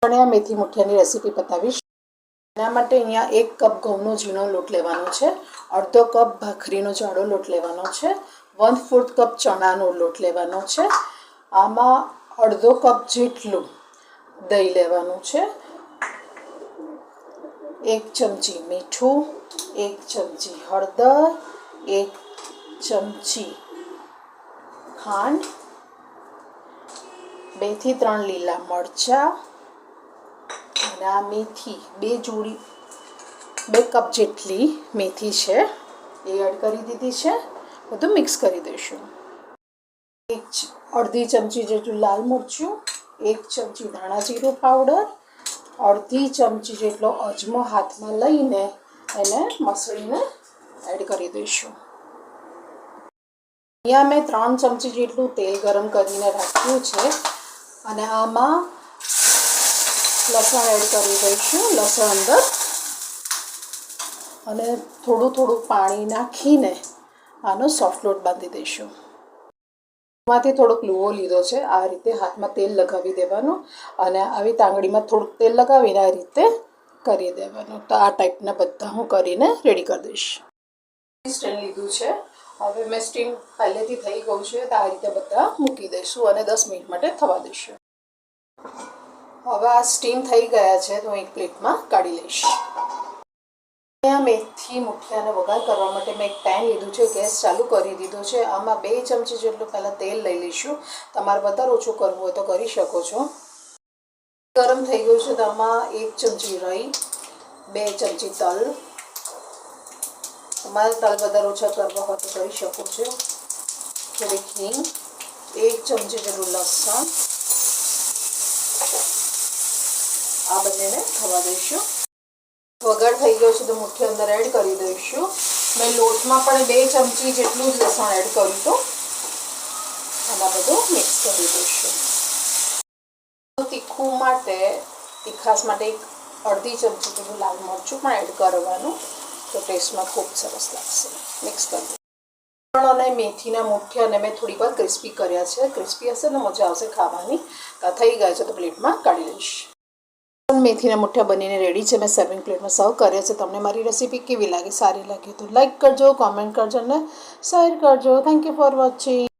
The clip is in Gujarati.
ચણા મેથી મુઠિયાની રેસીપી બતાવીશ। એના માટે અહીંયા 1 કપ ઘઉંનો ઝીણો લોટ લેવાનો છે, અડધો કપ ભાખરીનો જાડો લોટ લેવાનો છે, 1/4 કપ ચણાનો લોટ લેવાનો છે, આમાં અડધો કપ જેટલું દહીં લેવાનું છે, 1 ચમચી મીઠું, 1 ચમચી હળદર, 1 ચમચી ખાંડ, 2 થી 3 લીલા મરચાં અને આ મેથી 2 કપ જેટલી મેથી છે એ એડ કરી દીધી છે। બધું મિક્સ કરી દઈશું। અડધી ચમચી જેટલું લાલ મરચું, 1 ચમચી ધાણા જીરું પાવડર, અડધી ચમચી જેટલો અજમો હાથમાં લઈને એને મસળીને એડ કરી દઈશું। અહીંયા મેં 3 ચમચી જેટલું તેલ ગરમ કરીને રાખ્યું છે અને આમાં લસણ એડ કરી દઈશું। લસણ અંદર અને થોડું પાણી નાખીને આનો સોફ્ટ લોટ બાંધી દઈશું। માંથી થોડોક લુવો લીધો છે, આ રીતે હાથમાં તેલ લગાવી દેવાનું અને આવી તાંગડીમાં થોડુંક તેલ લગાવીને આ રીતે કરી દેવાનું। તો આ ટાઈપના બધા હું કરીને રેડી કરી દઈશ। સ્ટેન્ડ લીધું છે, હવે મેં સ્ટીમ પહેલેથી થઈ ગયું છે તો આ રીતે બધા મૂકી દઈશું અને 10 મિનિટ માટે થવા દઈશું। હવે આ સ્ટીમ થઈ ગયા છે તો એક પ્લેટમાં કાઢી લઈશ। અહીંયા મેથી મુઠિયાને વઘાર કરવા માટે મેં એક પેન લીધું છે, ગેસ ચાલુ કરી દીધો છે। આમાં 2 ચમચી જેટલું પહેલાં તેલ લઈ લઈશું। તમારે વધારે ઓછું કરવું હોય તો કરી શકો છો। ગરમ થઈ ગયું છે તો આમાં 1 ચમચી રાઈ, 2 ચમચી તલ, તમારે તલ વધારે ઓછા કરવા હોય તો કરી શકો છો, થોડીક હિંગ, 1 ચમચી જેટલું લસણ, આ બંનેને થવા દઈશું। વઘાર થઈ ગયો છે તો મુઠ્ઠી અંદર એડ કરી દઈશું। મેં લોટમાં પણ 2 ચમચી જેટલું જ લસણ એડ કર્યું હતું અને આ બધું મિક્સ કરી દઈશું। તીખું માટે તીખાશ માટે અડધી ચમચી જેટલું લાલ મરચું પણ એડ કરવાનું, તો ટેસ્ટમાં ખૂબ સરસ લાગશે। મિક્સ કરી દઈશું। અને મેથીના મુઠ્ઠિયાને મેં થોડીક વાર ક્રિસ્પી કર્યા છે, ક્રિસ્પી હશે ને મજા આવશે ખાવાની। થઈ ગયા છે તો પ્લેટમાં કાઢી લઈશ। મેથીના મુઠ્ઠિયા બનીને રેડી છે, મેં સર્વિંગ પ્લેટમાં સર્વ કર્યા છે। તમને મારી રેસીપી કેવી લાગી? સારી લાગી તો લાઈક કરજો, કોમેન્ટ કરજો અને શેર કરજો। Thank you for watching.